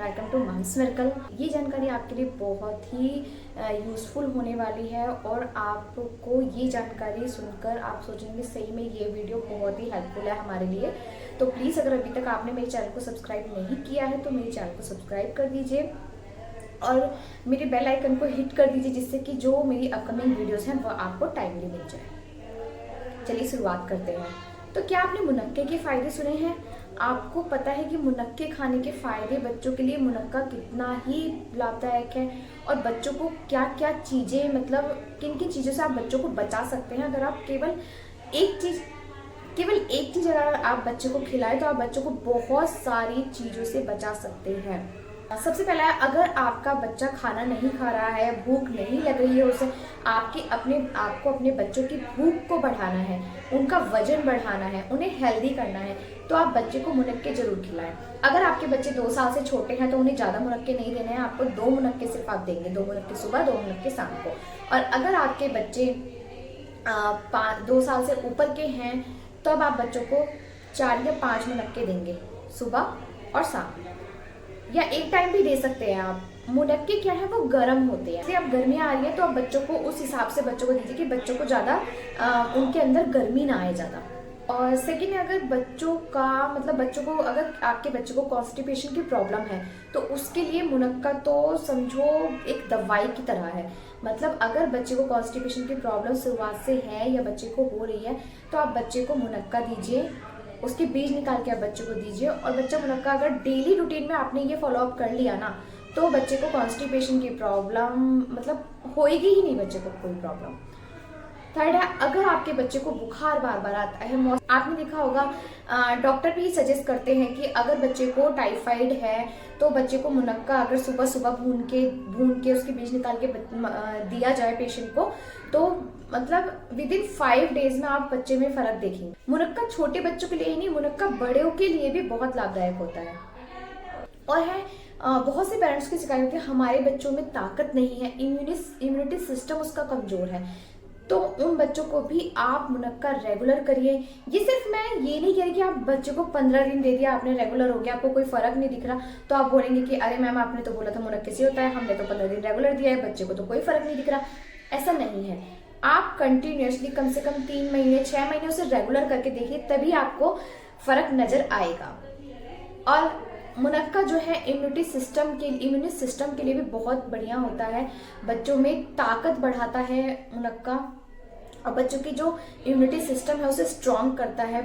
Welcome to mums circle. ये जानकारी आपके लिए बहुत ही यूज़फुल होने वाली है और आपको ये जानकारी सुनकर आप सोचेंगे सही में ये वीडियो बहुत ही हेल्पफुल है हमारे लिए। तो प्लीज़ अगर अभी तक आपने मेरे चैनल को सब्सक्राइब नहीं किया है तो मेरे चैनल को सब्सक्राइब कर दीजिए और मेरे बेल आइकन को हिट कर दीजिए, जिससे कि जो मेरी अपकमिंग वीडियोस हैं वो आपको टाइमली मिल जाए। चलिए शुरुआत करते हैं। तो क्या आपने मुनक्के के फ़ायदे सुने हैं? आपको पता है कि मुनक्के खाने के फ़ायदे, बच्चों के लिए मुनक्का कितना ही लाभदायक है और बच्चों को क्या क्या चीज़ें, मतलब किन किन चीज़ों से आप बच्चों को बचा सकते हैं। अगर आप केवल एक चीज़ अगर आप बच्चे को खिलाएं तो आप बच्चों को बहुत सारी चीज़ों से बचा सकते हैं। सबसे पहला है, अगर आपका बच्चा खाना नहीं खा रहा है, भूख नहीं लग रही है उसे, आपको अपने बच्चों की भूख को बढ़ाना है, उनका वजन बढ़ाना है, उन्हें हेल्दी करना है, तो आप बच्चे को मुनक्के जरूर खिलाएं। अगर आपके बच्चे 2 साल से छोटे हैं तो उन्हें ज़्यादा मुनक्के नहीं देने हैं, आपको 2 मुनक्के सिर्फ आप देंगे, 2 मुनक्के सुबह, 2 मुनक्के शाम को। और अगर आपके बच्चे 2 साल से ऊपर के हैं तो अब आप बच्चों को 4 या 5 मुनक्के देंगे सुबह और शाम, या एक टाइम भी दे सकते हैं आप। मुनक्के क्या है, वो गर्म होते हैं, अब गर्मियाँ आ रही है तो आप बच्चों को उस हिसाब से बच्चों को दीजिए कि बच्चों को ज़्यादा उनके अंदर गर्मी ना आए ज़्यादा। और सेकेंड, अगर बच्चों को अगर आपके बच्चे को कॉन्स्टिपेशन की प्रॉब्लम है तो उसके लिए मुनक्का तो समझो एक दवाई की तरह है। मतलब अगर बच्चे को कॉन्स्टिपेशन की प्रॉब्लम शुरुआत से है या बच्चे को हो रही है तो आप बच्चे को मुनक्का दीजिए, उसके बीज निकाल के आप बच्चे को दीजिए। और बच्चा मुनक्का अगर डेली रूटीन में आपने ये फॉलो अप कर लिया ना तो बच्चे को कॉन्स्टिपेशन की प्रॉब्लम मतलब होएगी ही नहीं, बच्चे को कोई प्रॉब्लम। थर्ड है, अगर आपके बच्चे को बुखार बार बार आता है, आपने देखा होगा डॉक्टर भी सजेस्ट करते हैं कि अगर बच्चे को टाइफाइड है तो बच्चे को मुनक्का अगर सुबह सुबह भून के उसके बीज निकाल के दिया जाए पेशेंट को, तो मतलब विदिन 5 डेज में आप बच्चे में फर्क देखेंगे। मुनक्का छोटे बच्चों के लिए ही नहीं, मुनक्का बड़ों के लिए भी बहुत लाभदायक होता है। और है बहुत से पेरेंट्स की शिकायत होती है हमारे बच्चों में ताकत नहीं है, इम्यूनिटी सिस्टम उसका कमजोर है, तो उन बच्चों को भी आप मुनक्का रेगुलर करिए। ये सिर्फ मैं ये नहीं कह रही कि आप बच्चे को 15 दिन दे दिया, आपने रेगुलर हो गया, आपको कोई फर्क नहीं दिख रहा तो आप बोलेंगे कि अरे मैम आपने तो बोला था मुनक्के से होता है, हमने तो 15 दिन रेगुलर दिया है, बच्चे को तो कोई फर्क नहीं दिख रहा। ऐसा नहीं है, आप कंटिन्यूसली कम से कम 3 महीने 6 महीने उसे रेगुलर करके देखिए, तभी आपको फर्क नजर आएगा। और मुनक्का जो है इम्यूनिटी सिस्टम के लिए भी बहुत बढ़िया होता है, बच्चों में ताकत बढ़ाता है मुनक्का और बच्चों की जो इम्यूनिटी सिस्टम है उसे स्ट्रॉन्ग करता है।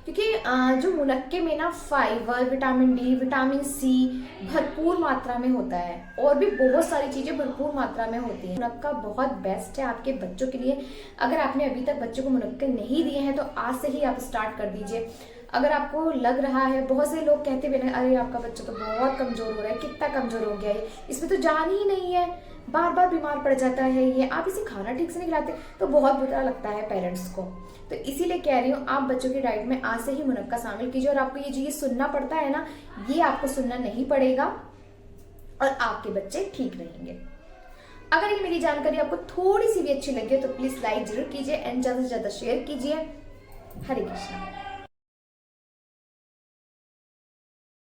क्योंकि जो मुनक्के में ना fibre, vitamin D, vitamin C भरपूर मात्रा में होता है और भी बहुत सारी चीजें भरपूर मात्रा में होती हैं। मुनक्का बहुत बेस्ट है आपके बच्चों के लिए। अगर आपने अभी तक बच्चों को मुनक्के नहीं दिए हैं तो आज से ही आप स्टार्ट कर दीजिए। अगर आपको लग रहा है, बहुत से लोग कहते भी ना अरे आपका बच्चा तो बहुत कमजोर हो रहा है, कितना कमजोर हो गया है, इसमें तो जान ही नहीं है, बार बार बीमार पड़ जाता है ये, आप इसे खाना ठीक से नहीं खिलाते, तो बहुत बुरा लगता है पेरेंट्स को। तो इसीलिए कह रही हूँ आप बच्चों की डाइट में आज से ही मुनक्का शामिल कीजिए। और आपको ये चीज सुनना पड़ता है ना, ये आपको सुनना नहीं पड़ेगा और आपके बच्चे ठीक रहेंगे। अगर ये मेरी जानकारी आपको थोड़ी सी भी अच्छी लगी तो प्लीज लाइक जरूर कीजिए एंड ज्यादा से ज्यादा शेयर कीजिए। हरे कृष्णा।